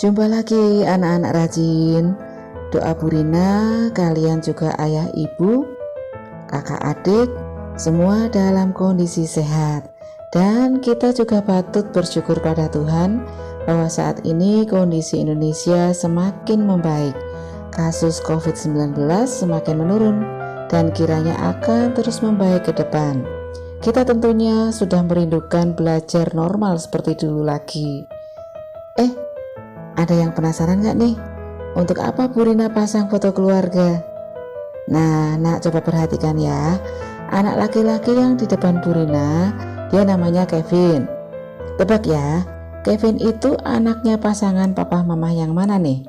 Jumpa lagi anak-anak rajin. Doa Bu Rina, kalian juga ayah ibu, kakak adik, semua dalam kondisi sehat. Dan kita juga patut bersyukur pada Tuhan bahwa saat ini kondisi Indonesia semakin membaik. Kasus COVID-19 semakin menurun dan kiranya akan terus membaik ke depan. Kita tentunya sudah merindukan belajar normal seperti dulu lagi. Ada yang penasaran gak nih? Untuk apa Bu Rina pasang foto keluarga? Nah, nak coba perhatikan ya. Anak laki-laki yang di depan Bu Rina, dia namanya Kevin. Tebak ya, Kevin itu anaknya pasangan papa mama yang mana nih?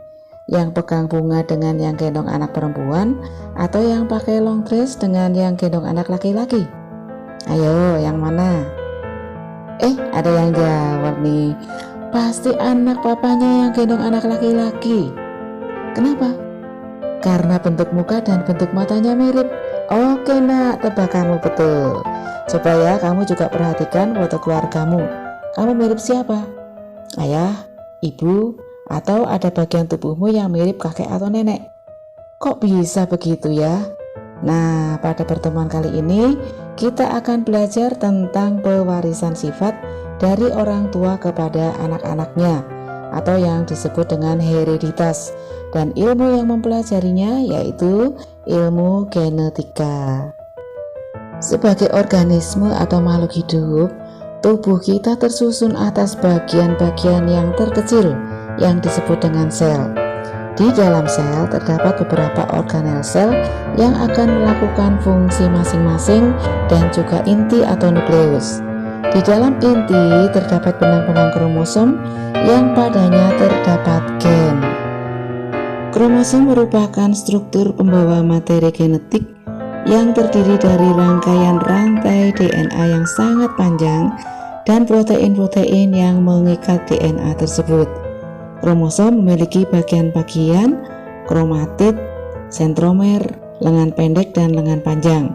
Yang pegang bunga dengan yang gendong anak perempuan, atau yang pakai long dress dengan yang gendong anak laki-laki? Ayo, yang mana? Ada yang jawab nih. Pasti anak papanya yang gendong anak laki-laki. Kenapa? Karena bentuk muka dan bentuk matanya mirip. Oke nak, tebakanmu betul. Coba ya kamu juga perhatikan foto keluargamu. Kamu mirip siapa? Ayah, ibu, atau ada bagian tubuhmu yang mirip kakek atau nenek? Kok bisa begitu ya? Nah, pada pertemuan kali ini kita akan belajar tentang pewarisan sifat dari orang tua kepada anak-anaknya, atau yang disebut dengan hereditas, dan ilmu yang mempelajarinya yaitu ilmu genetika. Sebagai organisme atau makhluk hidup, tubuh kita tersusun atas bagian-bagian yang terkecil yang disebut dengan sel. Di dalam sel terdapat beberapa organel sel yang akan melakukan fungsi masing-masing dan juga inti atau nukleus. Di dalam inti terdapat benang-benang kromosom yang padanya terdapat gen. Kromosom merupakan struktur pembawa materi genetik yang terdiri dari rangkaian rantai DNA yang sangat panjang dan protein-protein yang mengikat DNA tersebut. Kromosom memiliki bagian-bagian kromatid, sentromer, lengan pendek, dan lengan panjang.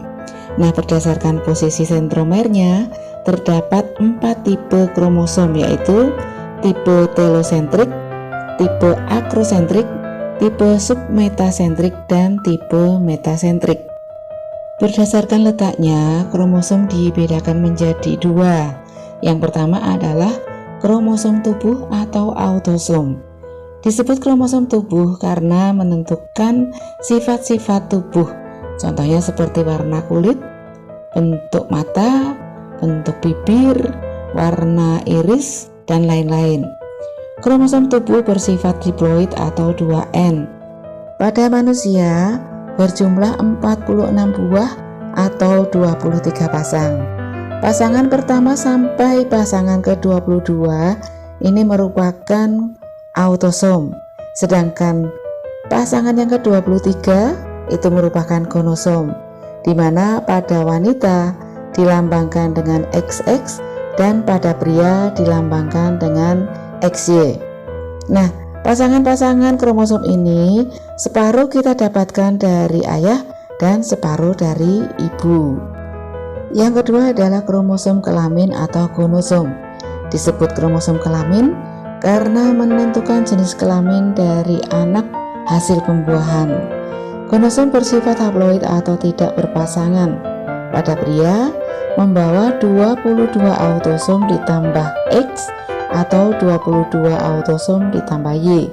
Nah, berdasarkan posisi sentromernya terdapat 4 tipe kromosom, yaitu tipe telosentrik, tipe akrosentrik, tipe submetasentrik, dan tipe metasentrik. Berdasarkan letaknya, kromosom dibedakan menjadi 2. Yang pertama adalah kromosom tubuh atau autosom. Disebut kromosom tubuh karena menentukan sifat-sifat tubuh. Contohnya seperti warna kulit, bentuk mata, bentuk bibir, warna iris, dan lain-lain. Kromosom tubuh bersifat diploid atau 2N. Pada manusia berjumlah 46 buah atau 23 pasang. Pasangan pertama sampai pasangan ke-22 ini merupakan autosom, sedangkan pasangan yang ke-23 itu merupakan gonosom, di mana pada wanita dilambangkan dengan XX dan pada pria dilambangkan dengan XY. Nah, pasangan-pasangan kromosom ini separuh kita dapatkan dari ayah dan separuh dari ibu. Yang kedua adalah kromosom kelamin atau gonosom. Disebut kromosom kelamin karena menentukan jenis kelamin dari anak hasil pembuahan. Gonosom bersifat haploid atau tidak berpasangan. Pada pria membawa 22 autosom ditambah X atau 22 autosom ditambah Y.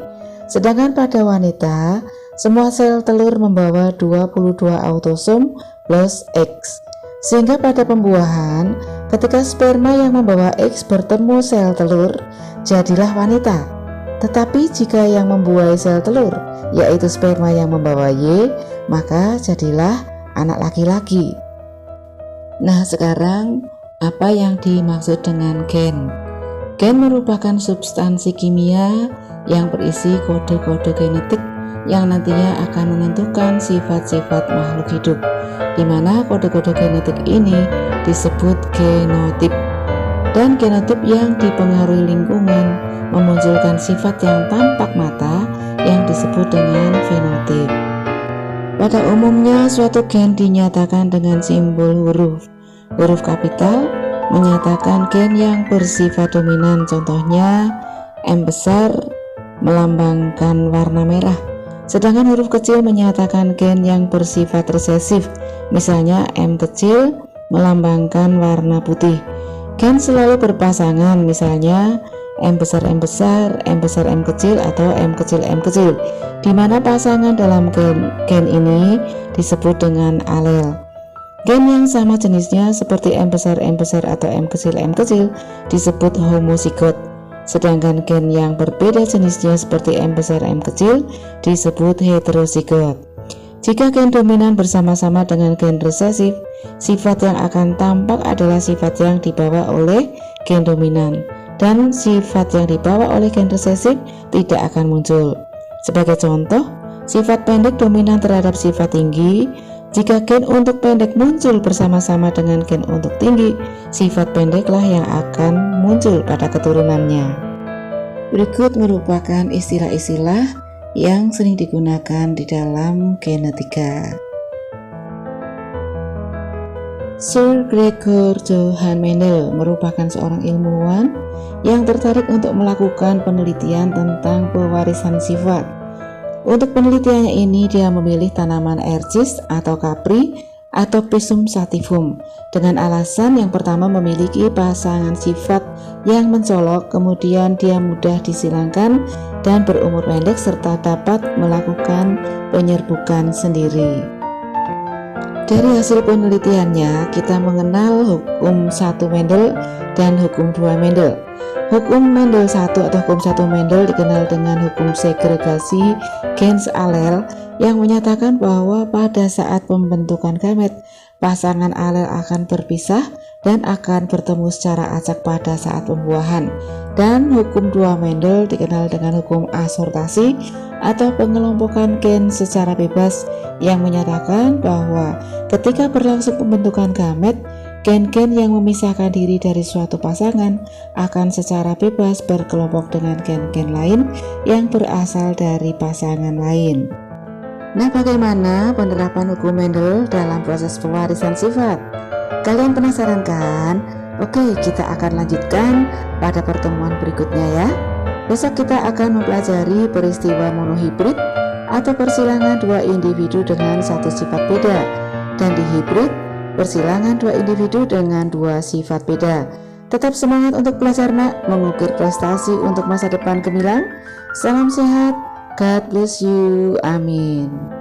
Sedangkan pada wanita, semua sel telur membawa 22 autosom plus X. Sehingga pada pembuahan, ketika sperma yang membawa X bertemu sel telur, jadilah wanita. Tetapi jika yang membuahi sel telur, yaitu sperma yang membawa Y, maka jadilah anak laki-laki. Nah, sekarang apa yang dimaksud dengan gen? Gen merupakan substansi kimia yang berisi kode-kode genetik yang nantinya akan menentukan sifat-sifat makhluk hidup, di mana kode-kode genetik ini disebut genotip. Dan genotip yang dipengaruhi lingkungan memunculkan sifat yang tampak mata yang disebut dengan fenotip. Pada umumnya suatu gen dinyatakan dengan simbol huruf. Huruf kapital menyatakan gen yang bersifat dominan, contohnya M besar melambangkan warna merah. Sedangkan huruf kecil menyatakan gen yang bersifat resesif. Misalnya M kecil melambangkan warna putih. Gen selalu berpasangan, misalnya M besar M besar, M besar M kecil, atau M kecil M kecil, di mana pasangan dalam gen ini disebut dengan alel. Gen yang sama jenisnya seperti M besar atau M kecil disebut homozigot. Sedangkan gen yang berbeda jenisnya seperti M besar M kecil disebut heterozigot. Jika gen dominan bersama-sama dengan gen resesif, sifat yang akan tampak adalah sifat yang dibawa oleh gen dominan, dan sifat yang dibawa oleh gen resesif tidak akan muncul. Sebagai contoh, sifat pendek dominan terhadap sifat tinggi. Jika gen untuk pendek muncul bersama-sama dengan gen untuk tinggi, sifat pendeklah yang akan muncul pada keturunannya. Berikut merupakan istilah-istilah yang sering digunakan di dalam genetika. Sir Gregor Johann Mendel merupakan seorang ilmuwan yang tertarik untuk melakukan penelitian tentang pewarisan sifat. Untuk penelitiannya ini dia memilih tanaman Ercis atau kapri atau Pisum sativum dengan alasan yang pertama memiliki pasangan sifat yang mencolok, kemudian dia mudah disilangkan dan berumur pendek serta dapat melakukan penyerbukan sendiri. Dari hasil penelitiannya kita mengenal hukum 1 Mendel dan hukum 2 Mendel. Hukum Mendel 1 atau hukum 1 Mendel dikenal dengan hukum segregasi gens alel yang menyatakan bahwa pada saat pembentukan gamet, pasangan alel akan berpisah dan akan bertemu secara acak pada saat pembuahan. Dan hukum 2 Mendel dikenal dengan hukum asortasi atau pengelompokan gen secara bebas yang menyatakan bahwa ketika berlangsung pembentukan gamet, gen-gen yang memisahkan diri dari suatu pasangan akan secara bebas berkelompok dengan gen-gen lain yang berasal dari pasangan lain. Nah, bagaimana penerapan hukum Mendel dalam proses pewarisan sifat? Kalian penasaran kan? Oke, kita akan lanjutkan pada pertemuan berikutnya ya. Besok kita akan mempelajari peristiwa monohibrid atau persilangan dua individu dengan satu sifat beda, dan di hibrid persilangan dua individu dengan dua sifat beda. Tetap semangat untuk belajar nak, mengukir prestasi untuk masa depan gemilang. Salam sehat, God bless you, amin.